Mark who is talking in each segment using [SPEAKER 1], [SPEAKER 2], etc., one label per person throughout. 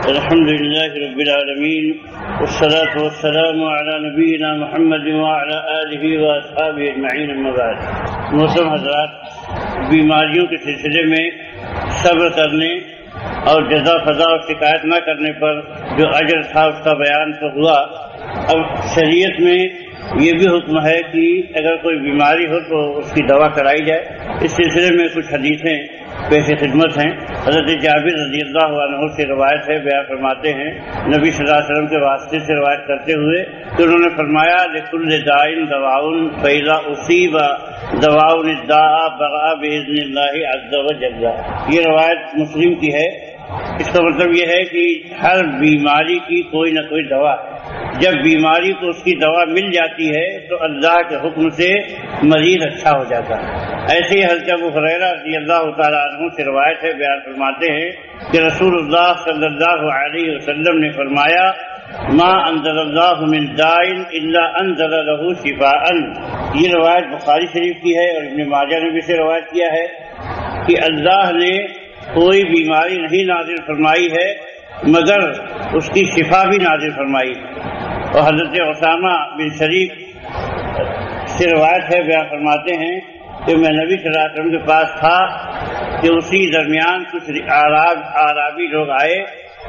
[SPEAKER 1] الحمد لله رب العالمين والصلاة والسلام على نبينا محمد وعلى آله وأصحابه أجمعين اما بعد۔ محترم حضرات، بیماریوں کے سلسلے میں صبر کرنے اور جزا فضا اور شکایت نہ کرنے پر جو اجر تھا اس کا بیان تو ہوا۔ اب شریعت میں یہ بھی حکم ہے کہ اگر کوئی بیماری ہو تو اس کی دوا کرائی جائے۔ اس سلسلے میں کچھ حدیثیں پیش خدمت ہیں۔ حضرت جابر رضی اللہ عنہ سے روایت ہے، بیان فرماتے ہیں نبی صلی اللہ علیہ وسلم کے واسطے سے روایت کرتے ہوئے کہ انہوں نے فرمایا لکل داء دواء فاذا اصیب دواء الداء برأ باذن اللہ عز وجل۔ یہ روایت مسلم کی ہے۔ اس کا مطلب یہ ہے کہ ہر بیماری کی کوئی نہ کوئی دوا ہے۔ جب بیماری کو اس کی دوا مل جاتی ہے تو اللہ کے حکم سے مریض اچھا ہو جاتا ہے۔ ایسے ہی حضرت ابو ہریرہ رضی اللہ تعالیٰ عنہ سے روایت ہے، بیان فرماتے ہیں کہ رسول اللہ صلی اللہ علیہ وسلم نے فرمایا ما انزل اللہ من داء الا انزل له شفاء۔ یہ روایت بخاری شریف کی ہے اور ابن ماجہ نے بھی سے روایت کیا ہے کہ اللہ نے کوئی بیماری نہیں نازل فرمائی ہے مگر اس کی شفا بھی نازل فرمائی۔ اور حضرت اسامہ بن شریک سے روایت ہے، بیان فرماتے ہیں کہ میں نبی صلی اللہ علیہ وسلم کے پاس تھا کہ اسی درمیان کچھ اعرابی لوگ آئے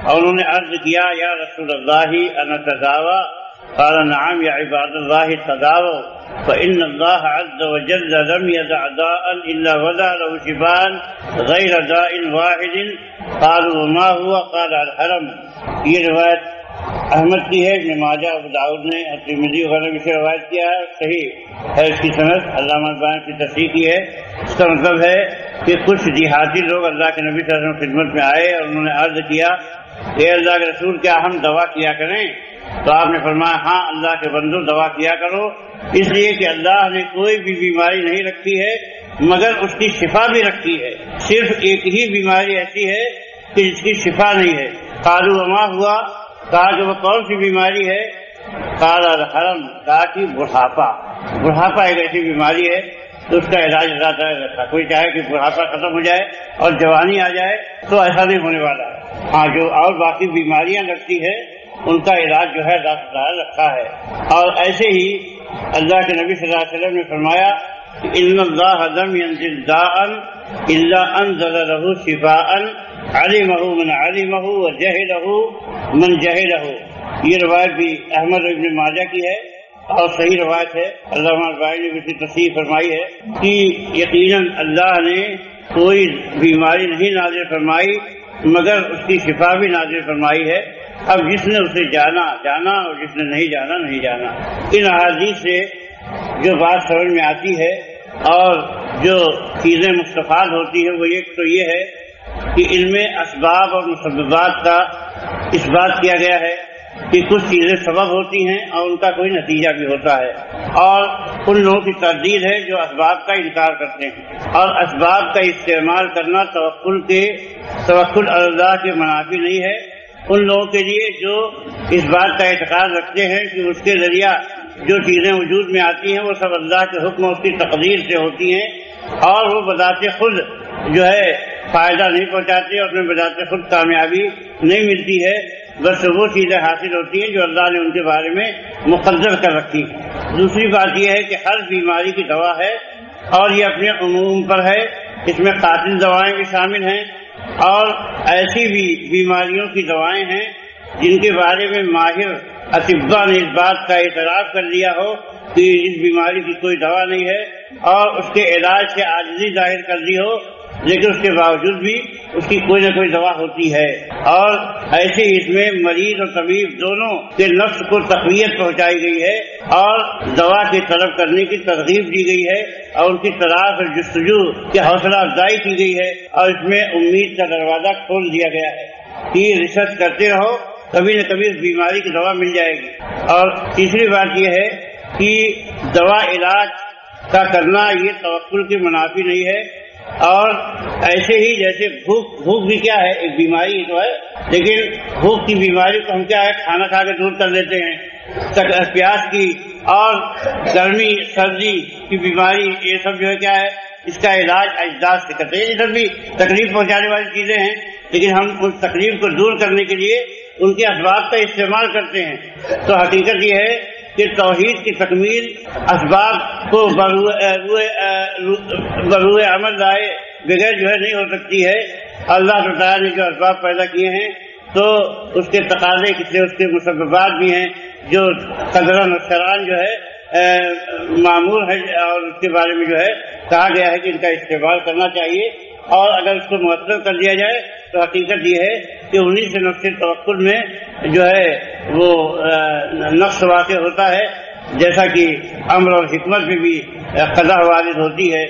[SPEAKER 1] اور انہوں نے عرض کیا یا رسول اللہ انا تداوی؟ قال نعم یا عباد اللہ تداووا فإن اللہ عز وجل لم يدع داء الا وضع له شفاء غیر داء واحد۔ قالوا وما هو؟ قال الحرم۔ یہ روایت احمد کی ہے، ابن ماجہ ابو داؤد نے ترمذی وغیرہ بھی سے روایت کیا ہے، صحیح ہے اس کی سند، علامہ البانی کی تصحیح کی ہے۔ اس کا مطلب ہے کہ کچھ دیہاتی لوگ اللہ کے نبی صلی اللہ علیہ وسلم خدمت میں آئے اور انہوں نے عرض کیا اے اللہ کے رسول کیا ہم دوا کیا کریں؟ تو آپ نے فرمایا ہاں اللہ کے بندو دوا کیا کرو، اس لیے کہ اللہ نے کوئی بھی بیماری نہیں رکھی ہے مگر اس کی شفا بھی رکھی ہے۔ صرف ایک ہی بیماری ایسی ہے کہ جس کی شفا نہیں ہے۔ قالوا وما ہوا؟ کہا کہ وہ کون سی بیماری ہے؟ قال الحرم، کہا کہ بڑھاپا ایک ایسی بیماری ہے تو اس کا علاج اللہ تعالیٰ رکھا۔ کوئی چاہے کہ بڑھاپا ختم ہو جائے اور جوانی آ جائے تو ایسا نہیں ہونے والا ہے۔ ہاں جو اور باقی بیماریاں لگتی ہے ان کا علاج جو ہے اللہ تعالیٰ رکھا ہے۔ اور ایسے ہی اللہ کے نبی صلی اللہ علیہ وسلم نے فرمایا کہ ان اللہ لم ينزل داء الا انزل له شفاء علمہ من علمہ وجہلہ من جہلہ۔ یہ روایت بھی احمد ابن ماجہ کی ہے اور صحیح روایت ہے۔ علامہ البانی نے بھی اس کی تصحیح فرمائی ہے کہ یقیناً اللہ نے کوئی بیماری نہیں نازل فرمائی مگر اس کی شفا بھی نازل فرمائی ہے۔ اب جس نے اسے جانا اور جس نے نہیں جانا۔ ان احادیث سے جو بات سمجھ میں آتی ہے اور جو چیزیں مستفاد ہوتی ہیں وہ ایک تو یہ ہے کہ ان میں اسباب اور مسببات کا اس بات کیا گیا ہے کہ کچھ چیزیں سبب ہوتی ہیں اور ان کا کوئی نتیجہ بھی ہوتا ہے، اور ان لوگوں کی تردید ہے جو اسباب کا انکار کرتے ہیں۔ اور اسباب کا استعمال کرنا توکل اللہ کے منافی نہیں ہے ان لوگوں کے لیے جو اس بات کا اعتقاد رکھتے ہیں کہ اس کے ذریعہ جو چیزیں وجود میں آتی ہیں وہ سب اللہ کے حکم اور اس کی تقدیر سے ہوتی ہیں اور وہ بذات خود جو ہے فائدہ نہیں پہنچاتے اور اپنے بذات خود کامیابی نہیں ملتی ہے، بس وہ چیزیں حاصل ہوتی ہیں جو اللہ نے ان کے بارے میں مقدر کر رکھی۔ دوسری بات یہ ہے کہ ہر بیماری کی دوا ہے اور یہ اپنے عموم پر ہے، اس میں قاتل دوائیں بھی شامل ہیں اور ایسی بھی بیماریوں کی دوائیں ہیں جن کے بارے میں ماہر اطباء نے اس بات کا اعتراف کر لیا ہو کہ اس بیماری کی کوئی دوا نہیں ہے اور اس کے علاج سے عاجزی ظاہر کر دی ہو، لیکن اس کے باوجود بھی اس کی کوئی نہ کوئی دوا ہوتی ہے۔ اور ایسے ہی اس میں مریض اور طبیب دونوں کے نفس کو تقویت پہنچائی گئی ہے اور دوا کی طلب کرنے کی ترغیب دی گئی ہے اور ان کی تلاش اور جستجو کی حوصلہ افزائی کی گئی ہے، اور اس میں امید کا دروازہ کھول دیا گیا ہے کہ ریسرچ کرتے رہو، کبھی نہ کبھی اس بیماری کی دوا مل جائے گی۔ اور تیسری بات یہ ہے کہ دوا علاج کا کرنا یہ توکل کی منافی نہیں ہے، اور ایسے ہی جیسے بھوک بھی کیا ہے ایک بیماری تو ہے، لیکن بھوک کی بیماری کو ہم کیا ہے کھانا کھا کے دور کر لیتے ہیں، پیاس کی اور گرمی سردی کی بیماری یہ سب جو ہے کیا ہے اس کا علاج اجداد سے کرتے ہیں، یہ سب بھی تکلیف پہنچانے والی چیزیں ہیں، لیکن ہم اس تکلیف کو دور کرنے کے لیے ان کے اسباب کا استعمال کرتے ہیں. تو حقیقت یہ ہے کہ توحید کی تکمیل اسباب کو بروئے عمل لائے بغیر جو ہے نہیں ہو سکتی ہے. اللہ تعالیٰ نے جو اسباب پیدا کیے ہیں تو اس کے تقاضے کتنے اس کے مسببات بھی ہیں جو قدراً و شرعاً جو ہے معمول ہے، اور اس کے بارے میں جو ہے کہا گیا ہے کہ ان کا استعمال کرنا چاہیے. اور اگر اس کو مؤثر کر دیا جائے تو حقیقت یہ ہے کہ انہی سے نقص توکل میں جو ہے وہ نقص واقع ہوتا ہے، جیسا کہ امر اور حکمت میں بھی قضا وارد ہوتی ہے.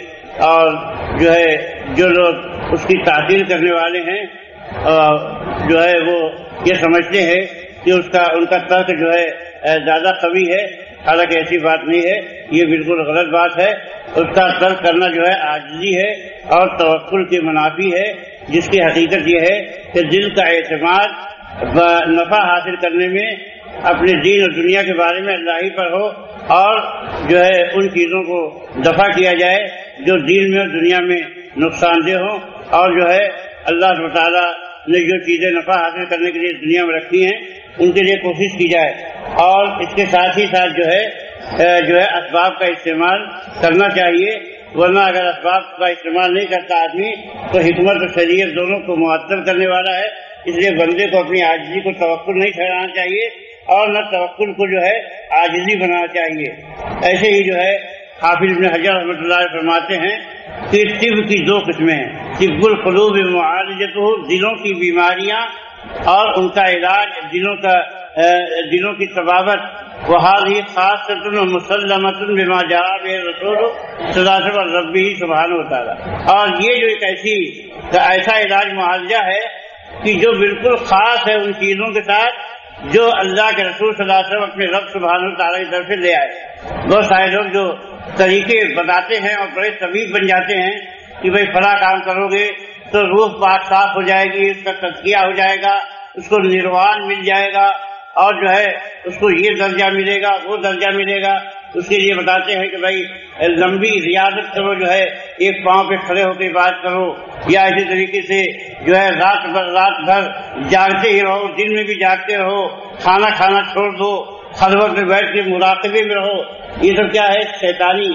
[SPEAKER 1] اور جو ہے جو لوگ اس کی تعطیل کرنے والے ہیں جو ہے وہ یہ سمجھتے ہیں کہ ان کا ترک جو ہے زیادہ قوی ہے، حالانکہ ایسی بات نہیں ہے، یہ بالکل غلط بات ہے. اس کا ترک کرنا جو ہے عاجزی ہے اور توکل کے منافی ہے، جس کی حقیقت یہ ہے کہ دل کا اعتماد نفع حاصل کرنے میں اپنے دین اور دنیا کے بارے میں اللہ ہی پر ہو، اور جو ہے ان چیزوں کو دفع کیا جائے جو دین میں اور دنیا میں نقصان دہ ہوں، اور جو ہے اللہ تعالیٰ نے جو چیزیں نفع حاصل کرنے کے لیے دنیا میں رکھی ہیں ان کے لیے کوشش کی جائے. اور اس کے ساتھ ہی ساتھ جو ہے اسباب کا استعمال کرنا چاہیے، ورنہ اگر اسباب کا استعمال نہیں کرتا آدمی تو حکمت اور شریعت دونوں کو معطل کرنے والا ہے. اس لیے بندے کو اپنی عاجزی کو توکل نہیں ٹھہرانا چاہیے اور نہ توکل کو جو ہے عاجزی بنانا چاہیے. ایسے ہی جو ہے حافظ ابن حجر رحمۃ اللہ علیہ فرماتے ہیں کہ طب کی دو قسمیں ہیں، طب القلوب معالجتہ، دلوں کی بیماریاں اور ان کا علاج، دلوں کی طبابت، وہذہ خاصۃ مسلمۃ بما جاء بہ رسول صلی اللہ علیہ وسلم ربہ سبحانہ وتعالی. اور یہ جو ایک ایسا علاج معالجہ ہے کہ جو بالکل خاص ہے ان چیزوں کے ساتھ جو اللہ کے رسول صلی اللہ علیہ وسلم اپنے رب سبحانہ وتعالی کی طرف سے لے آئے. بہت سارے لوگ جو طریقے بتاتے ہیں اور بڑے طبیب بن جاتے ہیں کہ بھائی فلاں کام کرو گے تو روح پاک صاف ہو جائے گی، اس کا تزکیہ ہو جائے گا، اس کو نروان مل جائے گا، اور جو ہے اس کو یہ درجہ ملے گا وہ درجہ ملے گا. اس کے لیے بتاتے ہیں کہ بھائی لمبی ریاضت کرو، جو ہے ایک پاؤں پہ کھڑے ہو کے بات کرو، یا اسی طریقے سے جو ہے رات بھر جاگتے ہی رہو، دن میں بھی جاگتے رہو، کھانا چھوڑ دو، خلوت میں بیٹھ کے مراقبے میں رہو. یہ سب کیا ہے؟ شیطانی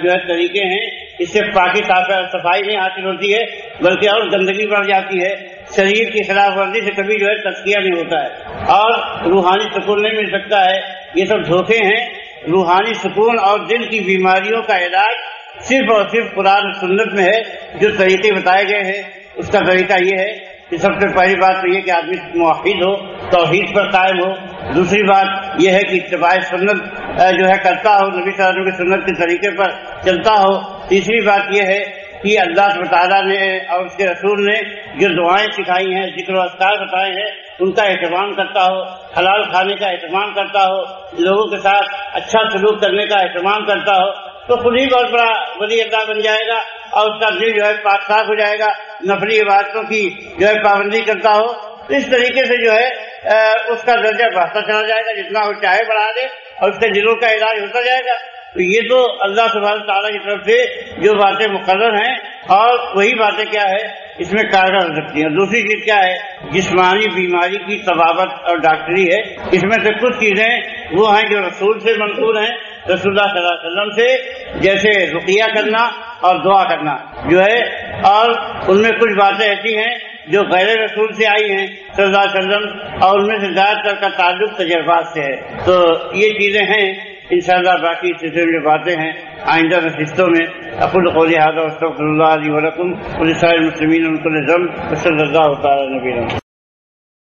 [SPEAKER 1] جو ہے طریقے ہیں. اس سے پاکی صفائی نہیں حاصل ہوتی ہے بلکہ اور گندگی بڑھ جاتی ہے. شریر کی خلاف ورزی سے کبھی جو ہے تزکیہ نہیں ہوتا ہے اور روحانی سکون نہیں مل سکتا ہے. یہ سب دھوکے ہیں. روحانی سکون اور دل کی بیماریوں کا علاج صرف اور صرف قرآن و سنت میں ہے. جو طریقے بتائے گئے ہیں اس کا طریقہ یہ ہے کہ سب سے پہلی بات تو یہ کہ آدمی موحد ہو، توحید پر قائم ہو. دوسری بات یہ ہے کہ اتباع سنت جو ہے کرتا ہو، نبی صلی اللہ علیہ وسلم کی سنت کے طریقے پر چلتا ہو. تیسری بات یہ ہے کہ اللہ تعالیٰ نے اور اس کے رسول نے جو دعائیں سکھائی ہیں، ذکر و اذکار بتائے ہیں، ان کا اہتمام کرتا ہو، حلال کھانے کا اہتمام کرتا ہو، لوگوں کے ساتھ اچھا سلوک کرنے کا اہتمام کرتا ہو، تو خود ہی بہت بڑا ولی اللہ بن جائے گا اور اس کا دل جو ہے پاک صاف ہو جائے گا. نفلی عبادتوں کی جو ہے پابندی کرتا ہو. اس طریقے سے جو ہے اس کا درجہ بڑھتا چلا جائے گا، جتنا وہ چاہے بڑھا دے، اور اس کے دلوں کا علاج ہوتا جائے گا. تو یہ تو اللہ سبحانہ تعالیٰ کی طرف سے جو باتیں مقرر ہیں، اور وہی باتیں کیا ہے اس میں کارگر ہو سکتی ہیں. دوسری چیز کیا ہے؟ جسمانی بیماری کی طبابت اور ڈاکٹری ہے. اس میں سے کچھ چیزیں وہ ہیں جو رسول سے منقول ہیں، رسول اللہ صلی اللہ علیہ وسلم سے، جیسے رقیہ کرنا اور دعا کرنا جو ہے، اور ان میں کچھ باتیں ایسی ہیں جو غیر رسول سے آئی ہیں صلی اللہ علیہ وسلم، اور ان میں سے زیادہ تر کا تعلق تجربات سے ہے. تو یہ چیزیں ہیں. انشاءاللہ باقی سلسلے میں باتیں ہیں آئندہ نشستوں میں. اقول قولی ھذا واستغفر اللہ لی ولکم ولسائر المسلمین من کل ذنب وصلی اللہ تعالی علی نبینا.